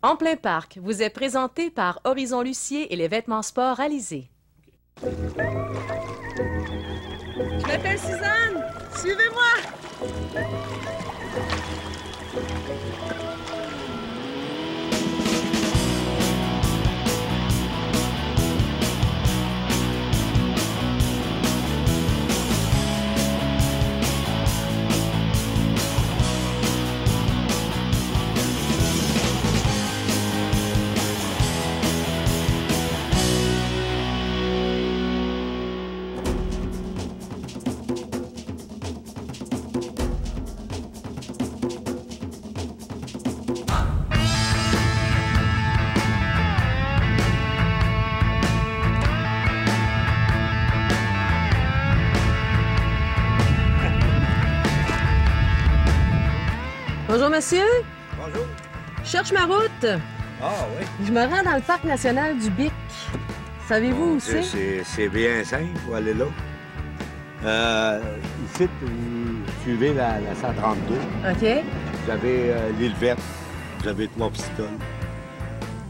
En plein parc vous est présenté par Horizon Lucier et les vêtements sport Alizé. Je m'appelle Suzanne. Suivez-moi. Bonjour, monsieur. Bonjour. Je cherche ma route. Ah oui. Je me rends dans le parc national du Bic. Savez-vous où c'est? C'est bien simple, faut aller là. Ici, vous suivez la 132. OK. Vous avez l'île verte. Vous avez Trois-Pistoles.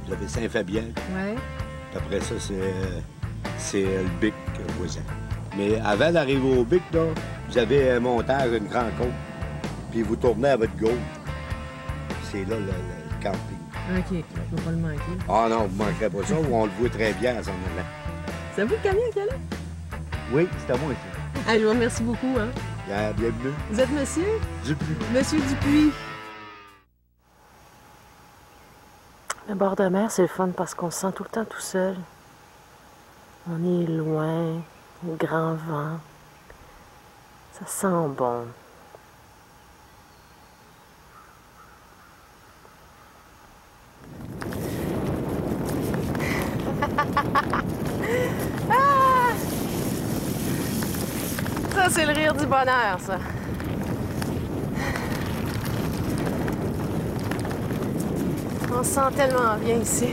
Vous avez Saint-Fabien. Ouais. Après ça, c'est le Bic voisin. Mais avant d'arriver au Bic, là, vous avez un montage, une grande côte. Puis vous tournez à votre gauche. C'est là le camping. OK. Je ne vais pas le manquer. Ah non, vous ne manquerez pas ça. On le voit très bien à son allant. C'est vous le camion qui est là? Oui, c'est à moi ici. Ah, je vous remercie beaucoup, hein. Bienvenue. Vous êtes monsieur? Dupuis. Monsieur Dupuis. Le bord de mer, c'est le fun parce qu'on se sent tout le temps tout seul. On est loin, le grand vent. Ça sent bon. Ah! Ça, c'est le rire du bonheur, ça. On se sent tellement bien ici.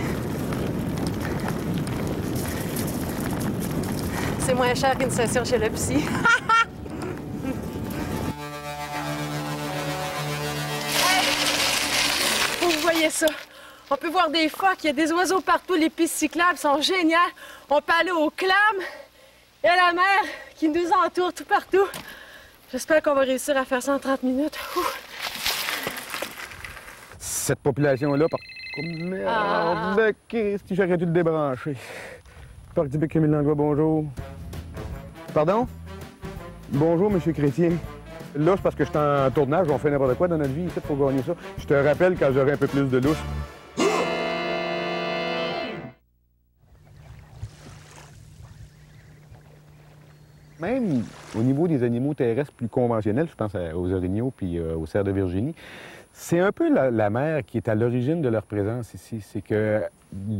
C'est moins cher qu'une session chez le psy. Hey! Vous voyez ça? On peut voir des phoques, il y a des oiseaux partout, les pistes cyclables sont géniales. On peut aller au Clam. Il y a la mer qui nous entoure tout partout. J'espère qu'on va réussir à faire ça en 30 minutes. Cette population-là, merde, Christy, j'aurais dû le débrancher. Parc du Bic, Émile Langlois, bonjour. Pardon? Bonjour, Monsieur Chrétien. Là, c'est parce que je suis en tournage, on fait n'importe quoi dans notre vie, ici, pour gagner ça. Je te rappelle quand j'aurai un peu plus de lousse. Même au niveau des animaux terrestres plus conventionnels, je pense aux orignaux puis aux cerfs de Virginie, c'est un peu la mer qui est à l'origine de leur présence ici. C'est que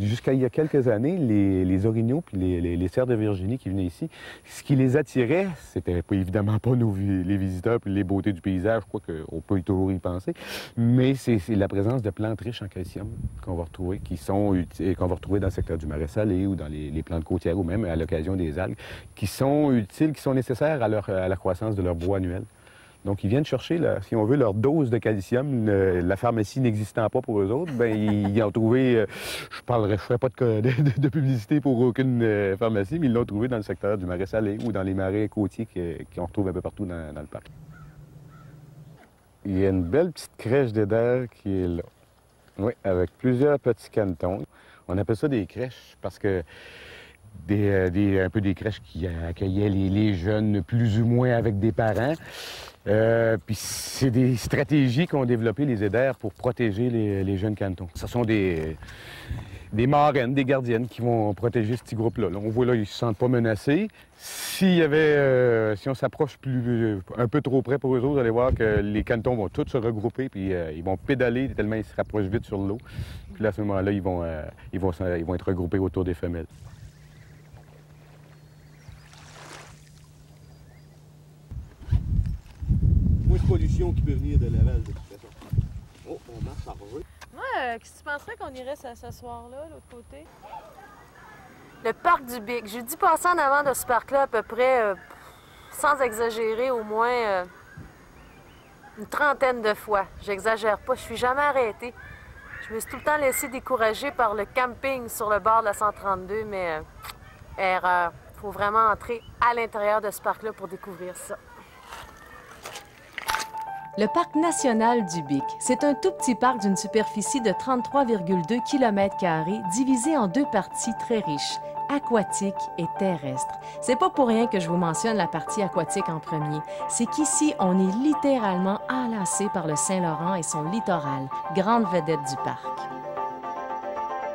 jusqu'à il y a quelques années, les orignaux puis les cerfs de Virginie qui venaient ici, ce qui les attirait, c'était évidemment pas les visiteurs puis les beautés du paysage, je crois qu'on peut toujours y penser, mais c'est la présence de plantes riches en calcium qu'on va retrouver, qu'on va retrouver dans le secteur du marais salé ou dans les plantes côtières ou même à l'occasion des algues, qui sont utiles, qui sont nécessaires à la croissance de leur bois annuel. Donc, ils viennent chercher, si on veut, leur dose de calcium. La pharmacie n'existant pas pour eux autres, bien, ils ont trouvé... je ne ferai pas de publicité pour aucune pharmacie, mais ils l'ont trouvé dans le secteur du marais salé ou dans les marais côtiers qu'on retrouve un peu partout dans le parc. Il y a une belle petite crèche d'Eder qui est là. Oui, avec plusieurs petits cantons. On appelle ça des crèches parce que un peu des crèches qui accueillaient les jeunes plus ou moins avec des parents. Puis c'est des stratégies qu'ont développées les aideurs pour protéger les jeunes cantons. Ce sont des marraines, des gardiennes qui vont protéger ce petit groupe-là. Là, on voit là, ils ne se sentent pas menacés. Si on s'approche un peu trop près pour eux autres, vous allez voir que les cantons vont tous se regrouper puis ils vont pédaler tellement ils se rapprochent vite sur l'eau. Puis là, à ce moment-là, ils vont être regroupés autour des femelles. Moins de pollution qui peut venir de Laval, de toute façon. Oh, on marche à revue. Moi, qu'est-ce que tu penserais qu'on irait ce soir-là, l'autre côté? Le parc du Bic. J'ai dû passer en avant de ce parc-là à peu près, sans exagérer, au moins une trentaine de fois. J'exagère pas, je suis jamais arrêtée. Je me suis tout le temps laissé décourager par le camping sur le bord de la 132, mais erreur. Il faut vraiment entrer à l'intérieur de ce parc-là pour découvrir ça. Le parc national du Bic, c'est un tout petit parc d'une superficie de 33,2 km² divisé en deux parties très riches, aquatique et terrestre. C'est pas pour rien que je vous mentionne la partie aquatique en premier. C'est qu'ici, on est littéralement enlacé par le Saint-Laurent et son littoral, grande vedette du parc.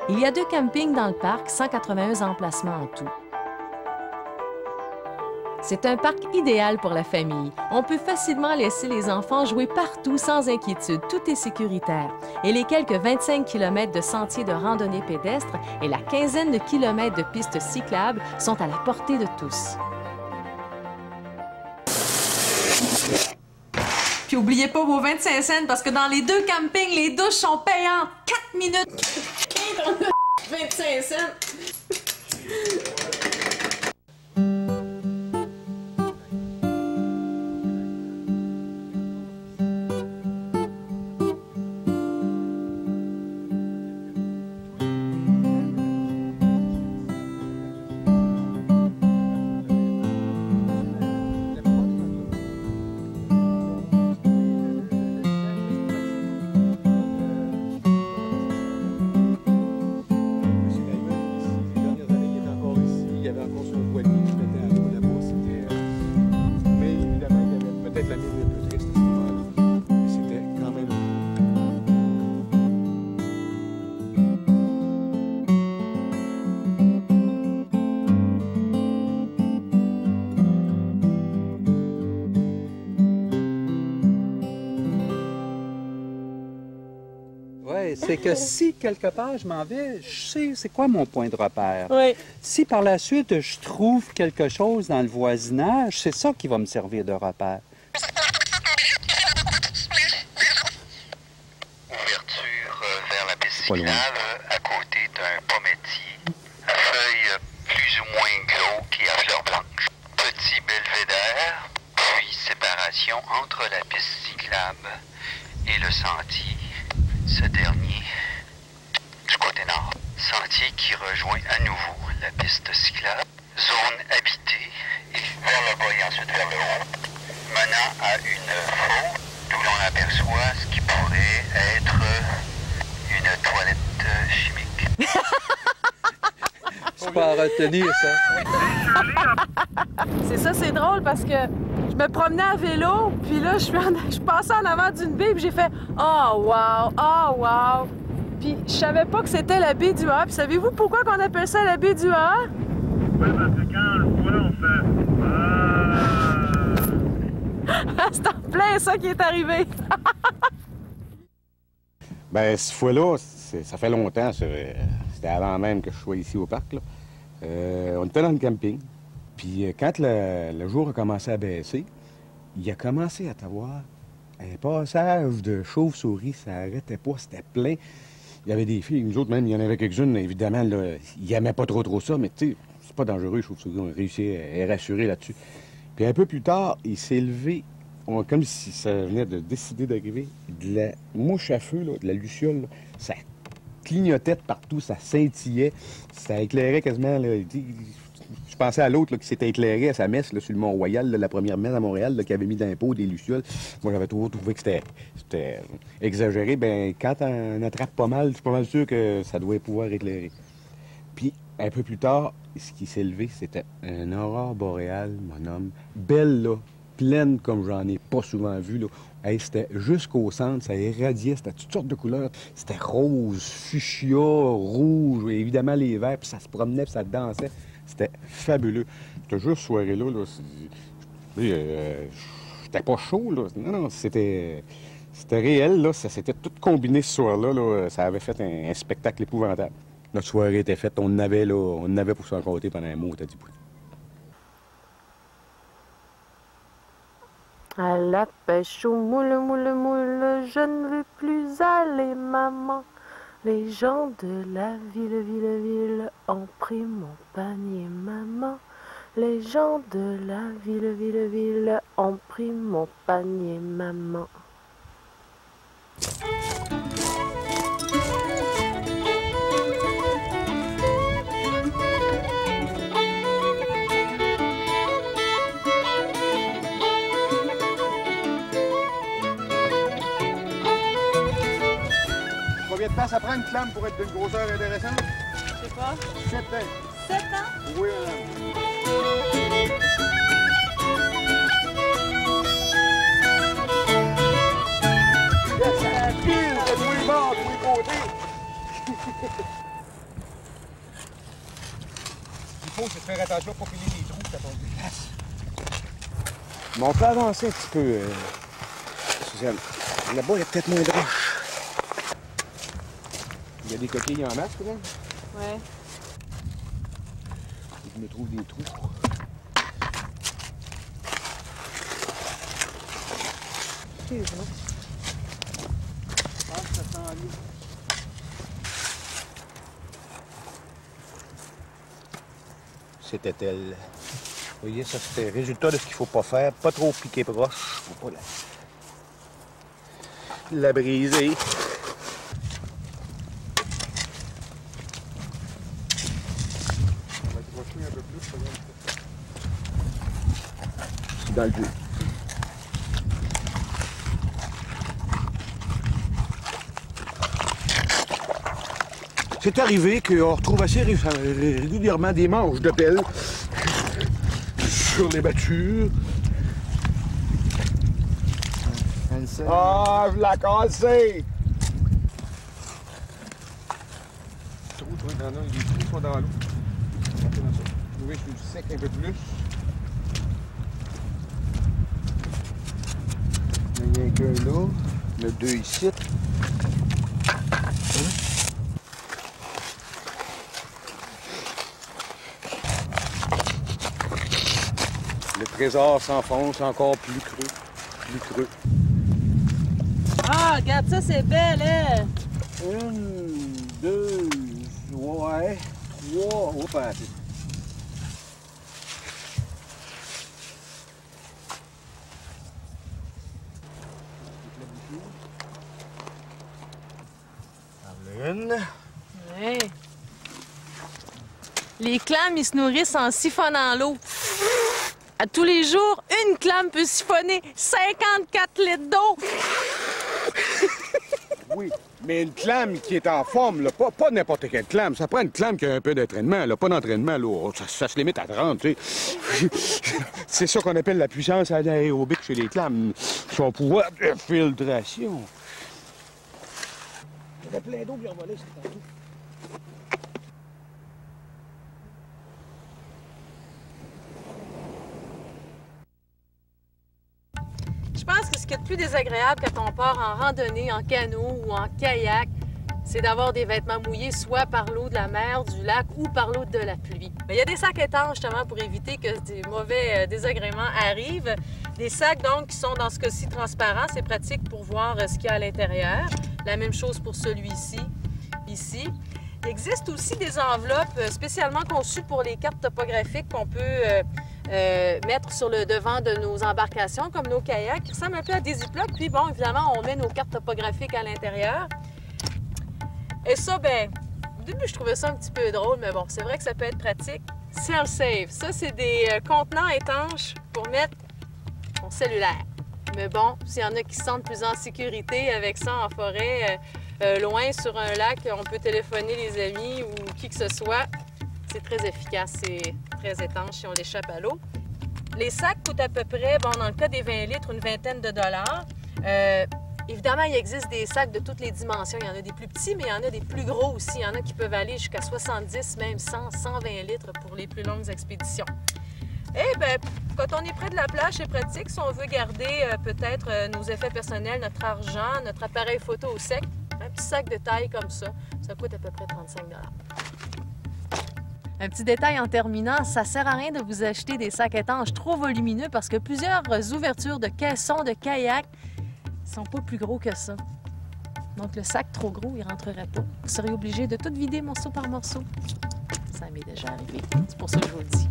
Il y a 2 campings dans le parc, 181 emplacements en tout. C'est un parc idéal pour la famille. On peut facilement laisser les enfants jouer partout sans inquiétude. Tout est sécuritaire. Et les quelques 25 km de sentiers de randonnée pédestre et la quinzaine de kilomètres de pistes cyclables sont à la portée de tous. Puis oubliez pas vos 25 cents parce que dans les 2 campings, les douches sont payantes. 4 minutes. 25 cents. C'est que si, quelque part, je m'en vais, je sais c'est quoi mon point de repère. Oui. Si par la suite, je trouve quelque chose dans le voisinage, c'est ça qui va me servir de repère. Ouverture vers la piste cyclable à côté d'un pommettier à feuilles plus ou moins gros qui a fleurs blanches. Petit belvédère, puis séparation entre la piste cyclable et le sentier. Ce dernier, du côté nord, sentier qui rejoint à nouveau la piste cyclable, zone habitée, et vers le bas et ensuite vers le haut, menant à une faute d'où l'on aperçoit ce qui pourrait être une toilette chimique. C'est pas à retenir, ça. C'est ça, c'est drôle parce que je me promenais à vélo, puis là, je passais en avant d'une baie, puis j'ai fait « Oh, wow! Oh, wow! » Puis je savais pas que c'était la baie du A. Puis savez-vous pourquoi qu'on appelle ça la baie du A? Oui, parce que quand on le voit, on fait « C'est en plein ça qui est arrivé! Bien, cette fois-là, ça fait longtemps. C'était avant même que je sois ici au parc, là. On était dans le camping. Puis quand le jour a commencé à baisser, il a commencé à avoir un passage de chauves-souris. Ça n'arrêtait pas, c'était plein. Il y avait des filles, nous autres même, il y en avait quelques-unes, évidemment, là, ils n'aimaient pas trop ça, mais tu sais, c'est pas dangereux, les chauves-souris. On a réussi à les rassurer là-dessus. Puis un peu plus tard, il s'est levé, comme si ça venait de décider d'arriver, de la mouche à feu, là, de la luciole, là, ça clignotait de partout, ça scintillait, ça éclairait quasiment, là. Je pensais à l'autre qui s'était éclairé à sa messe là, sur le Mont-Royal, la première messe à Montréal, là, qui avait mis d'un pot des lucioles. Moi, j'avais trouvé que c'était exagéré. Bien, quand on attrape pas mal, je suis pas mal sûr que ça doit pouvoir éclairer. Puis, un peu plus tard, ce qui s'est levé, c'était une aurore boréale, mon homme. Belle, là, pleine comme j'en ai pas souvent vu, là. Hey, c'était jusqu'au centre, ça irradiait, c'était toutes sortes de couleurs. C'était rose, fuchsia, rouge, et évidemment les verts, puis ça se promenait, puis ça dansait. C'était fabuleux. C'était juste ce soirée-là, là, j'étais pas chaud, là. Non, c'était réel, là. Ça s'était tout combiné ce soir-là, là. Ça avait fait un spectacle épouvantable. Notre soirée était faite, on en avait pour s'en compter pendant un mois, t'as dit. À la pêche au moule, moule, moule, je ne veux plus aller, maman. Les gens de la ville ont pris mon panier, maman. Les gens de la ville ont pris mon panier, maman. temps ça prend une clame pour être d'une grosseur intéressante? Je sais pas. 7 ans. 7 ans? Oui, ça pile de tous les bords, de tous les côtés. Ce qu'il faut, c'est de faire attention pour filer les trous quand on déplace. Mais on peut avancer un petit peu, Suzanne. Là-bas, il y a peut-être moins de roches. Il y a des coquilles en masse, quand même. Ouais. Je me trouve des trous. Excuse-moi. Ah, ça sent bien. C'était elle. Vous voyez, ça c'était le résultat de ce qu'il faut pas faire. Pas trop piquer proche. Faut pas la briser. On va accrocher un peu plus, par exemple. C'est dans le jeu. C'est arrivé qu'on retrouve assez régulièrement des manches de pelle sur les battures. Ah, je l'ai cassé! Trou, toi, dans l'eau, les trous sont dans l'eau. Oui, je suis sec un peu plus. Il y en a qu'un là. Il y en a deux ici. Le trésor s'enfonce encore plus creux. Plus creux. Ah, regarde ça, c'est belle, hein? 1, 2, ouais, 3. Oh, pas assez. Une. Ouais. Les clames, ils se nourrissent en siphonnant l'eau. À tous les jours, une clame peut siphonner 54 litres d'eau. Oui, mais une clame qui est en forme, là, pas n'importe quelle clame. Ça prend une clame qui a un peu d'entraînement, là, pas d'entraînement, là. Ça se limite à 30, tu sais. C'est ça qu'on appelle la puissance anaérobique chez les clames. Son pouvoir de filtration. Il y avait plein d'eau qui envolait, c'est partout. Je pense que ce qui est le plus désagréable quand on part en randonnée, en canot ou en kayak, c'est d'avoir des vêtements mouillés soit par l'eau de la mer, du lac ou par l'eau de la pluie. Mais il y a des sacs étanches justement pour éviter que des mauvais désagréments arrivent. Des sacs donc qui sont dans ce cas-ci transparents, c'est pratique pour voir ce qu'il y a à l'intérieur. La même chose pour celui-ci, ici. Il existe aussi des enveloppes spécialement conçues pour les cartes topographiques qu'on peut mettre sur le devant de nos embarcations, comme nos kayaks, qui ressemblent un peu à des ziplocs. Puis bon, évidemment, on met nos cartes topographiques à l'intérieur. Et ça, ben, au début, je trouvais ça un petit peu drôle, mais bon, c'est vrai que ça peut être pratique. Self-save, ça, c'est des contenants étanches pour mettre son cellulaire. Mais bon, s'il y en a qui se sentent plus en sécurité avec ça en forêt, loin sur un lac, on peut téléphoner les amis ou qui que ce soit. C'est très efficace, c'est très étanche si on l'échappe à l'eau. Les sacs coûtent à peu près, bon, dans le cas des 20 litres, une vingtaine de dollars. Évidemment, il existe des sacs de toutes les dimensions. Il y en a des plus petits, mais il y en a des plus gros aussi. Il y en a qui peuvent aller jusqu'à 70, même 100, 120 litres pour les plus longues expéditions. Eh bien, quand on est près de la plage, c'est pratique. Si on veut garder peut-être nos effets personnels, notre argent, notre appareil photo au sec, un petit sac de taille comme ça coûte à peu près 35 $. Un petit détail en terminant, ça sert à rien de vous acheter des sacs étanches trop volumineux parce que plusieurs ouvertures de caissons de kayak sont pas plus gros que ça. Donc le sac trop gros, il rentrerait pas. Vous seriez obligé de tout vider morceau par morceau. Ça m'est déjà arrivé. C'est pour ça que je vous le dis.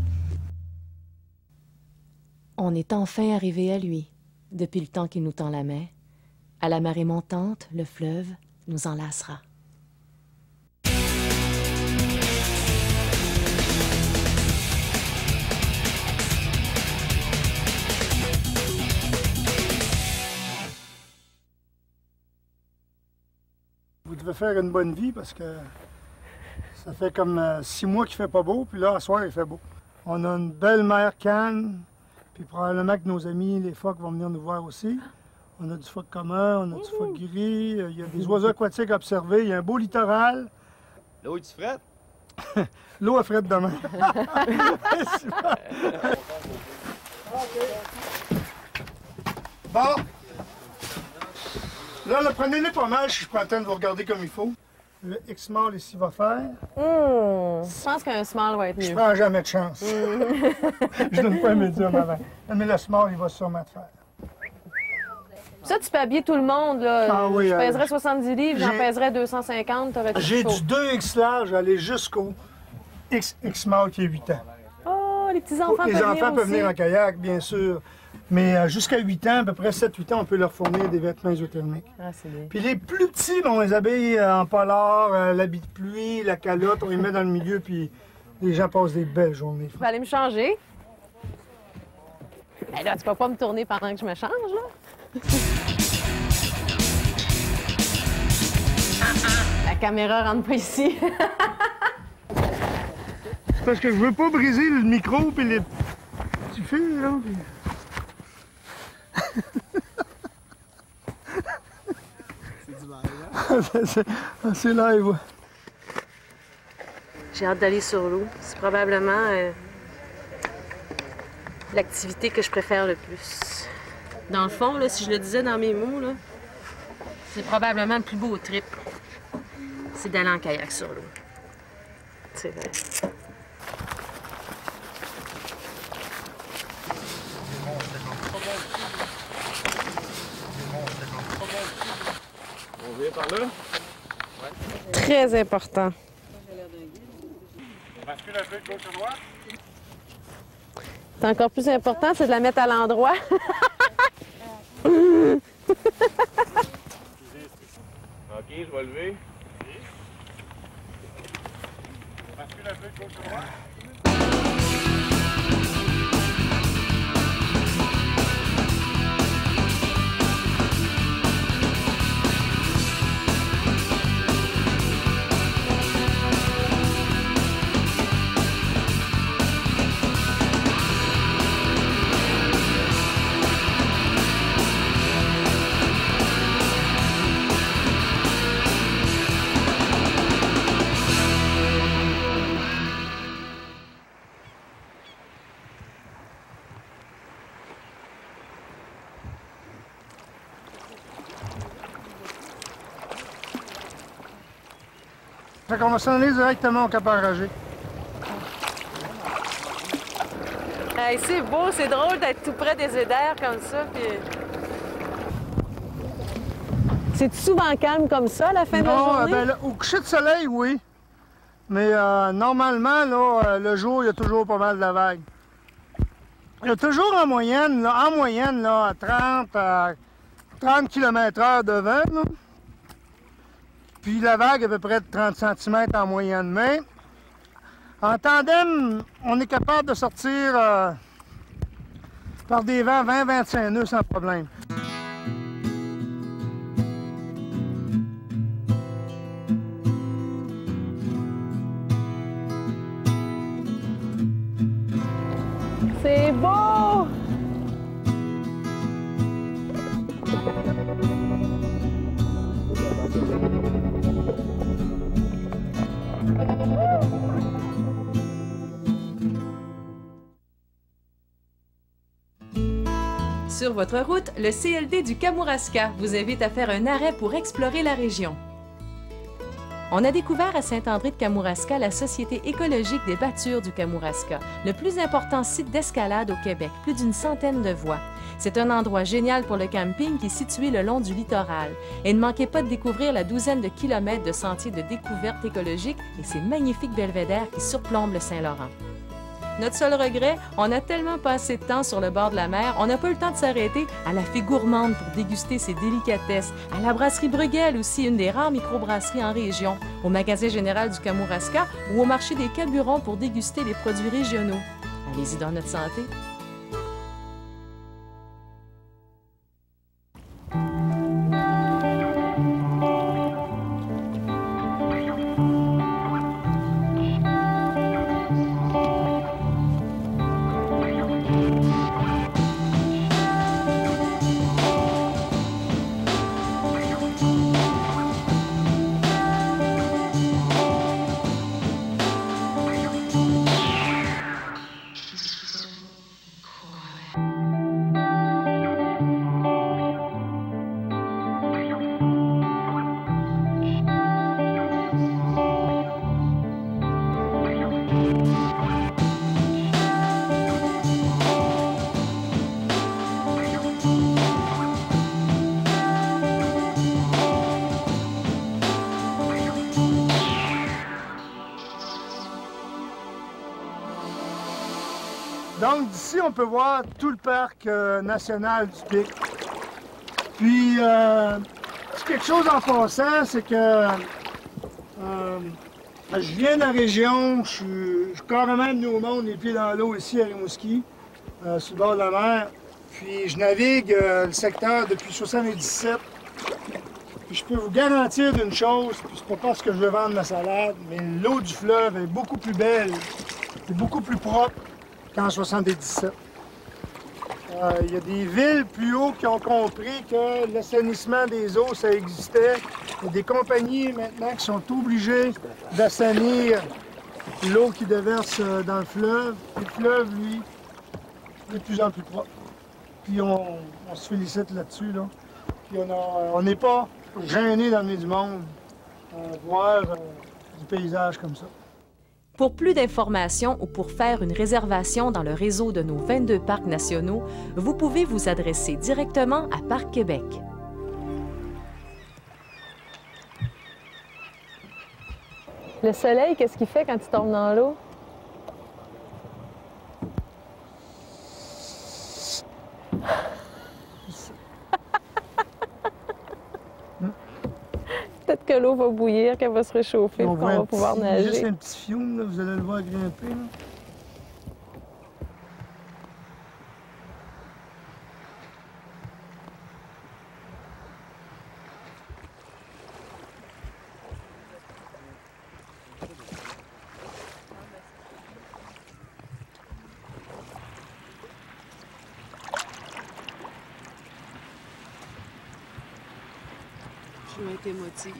On est enfin arrivé à lui, depuis le temps qu'il nous tend la main. À la marée montante, le fleuve nous enlacera. Vous devait faire une bonne vie parce que ça fait comme 6 mois qu'il fait pas beau, puis là, à soir, il fait beau. On a une belle mer calme, puis probablement que nos amis, les phoques, vont venir nous voir aussi. On a du phoque commun, on a du phoque gris, il y a des oiseaux aquatiques à observer, il y a un beau littoral. L'eau est-tu frette? L'eau est frette demain. Bon. Là, prenez-les pas mal, je suis pas en train de vous regarder comme il faut. Le X-Mall ici va faire. Je pense qu'un small va être Je mieux. prends jamais de chance. Je donne pas un médium avant. Mais le small, il va sûrement te faire. Ça, tu peux habiller tout le monde, là. Ah oui, je pèserais 70 livres, j'en pèserais 250, t'aurais tout J'ai chaud. du 2X large aller jusqu'au X-Mall qui est 8 ans. Oh, les petits-enfants Les peuvent enfants venir peuvent venir en aussi. kayak, bien sûr. Mais jusqu'à 8 ans, à peu près 7-8 ans, on peut leur fournir des vêtements isothermiques. Ah, c'est bien. Puis les plus petits, on les habille en polar, l'habit de pluie, la calotte, on les met dans le milieu, puis les gens passent des belles journées. Je vais aller me changer. Ben là, tu peux pas me tourner pendant que je me change, là? La caméra rentre pas ici. C'est parce que je veux pas briser le micro puis les petits fils, là. Puis... C'est live, ouais. J'ai hâte d'aller sur l'eau. C'est probablement l'activité que je préfère le plus. Dans le fond, là, si je le disais dans mes mots, là, c'est probablement le plus beau trip. C'est d'aller en kayak sur l'eau. C'est vrai. On vient par là? Très important. On bascule un peu de gauche à droite. C'est encore plus important, c'est de la mettre à l'endroit. OK, je vais lever. On bascule un peu de gauche à droite. Fait qu'on va s'en aller directement au Cap Enragé. Hey, c'est beau, c'est drôle d'être tout près des éders comme ça. Puis... C'est souvent calme comme ça, la fin de la journée? Ben, là, au coucher de soleil, oui. Mais normalement, là, le jour, il y a toujours pas mal de vagues. Il y a toujours en moyenne, là, à 30 km/h de vent. Là. Puis la vague à peu près de 30 cm en moyenne. Mais en tandem, on est capable de sortir par des vents 20-25 nœuds sans problème. C'est beau! Sur votre route, le CLD du Kamouraska vous invite à faire un arrêt pour explorer la région. On a découvert à Saint-André-de-Kamouraska la Société écologique des battures du Kamouraska, le plus important site d'escalade au Québec, plus d'une centaine de voies. C'est un endroit génial pour le camping qui est situé le long du littoral. Et ne manquez pas de découvrir la douzaine de kilomètres de sentiers de découverte écologique et ces magnifiques belvédères qui surplombent le Saint-Laurent. Notre seul regret, on a tellement passé de temps sur le bord de la mer, on n'a pas eu le temps de s'arrêter à la Fée Gourmande pour déguster ses délicatesses, à la brasserie Bruegel aussi, une des rares microbrasseries en région, au magasin général du Kamouraska ou au marché des Carburants pour déguster les produits régionaux. Allez-y dans notre santé. D'ici, on peut voir tout le parc national du Pic. Puis, quelque chose en passant, c'est que je viens de la région, je suis carrément venu au monde, les pieds dans l'eau ici à Rimouski, sur le bord de la mer. Puis je navigue le secteur depuis 1977. Puis je peux vous garantir d'une chose, puis c'est pas parce que je veux vendre ma salade, mais l'eau du fleuve est beaucoup plus belle, et beaucoup plus propre qu'en 1977. Il y a des villes plus haut qui ont compris que l'assainissement des eaux, ça existait. Il y a des compagnies maintenant qui sont obligées d'assainir l'eau qui déverse dans le fleuve. Le fleuve, lui, est de plus en plus propre. Puis on se félicite là-dessus. Là. Puis on n'est pas gêné d'amener du monde voir du paysage comme ça. Pour plus d'informations ou pour faire une réservation dans le réseau de nos 22 parcs nationaux, vous pouvez vous adresser directement à Parc Québec. Le soleil, qu'est-ce qu'il fait quand tu tombes dans l'eau? Peut-être que l'eau va bouillir, qu'elle va se réchauffer, qu'on va pouvoir nager. Juste un petit fiume, là, vous allez le voir grimper. Là. Je vais être émotive.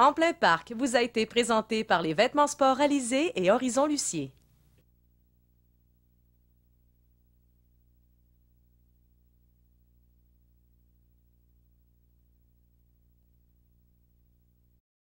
En plein parc vous a été présenté par les Vêtements Sport Alizé et Horizon Lucier.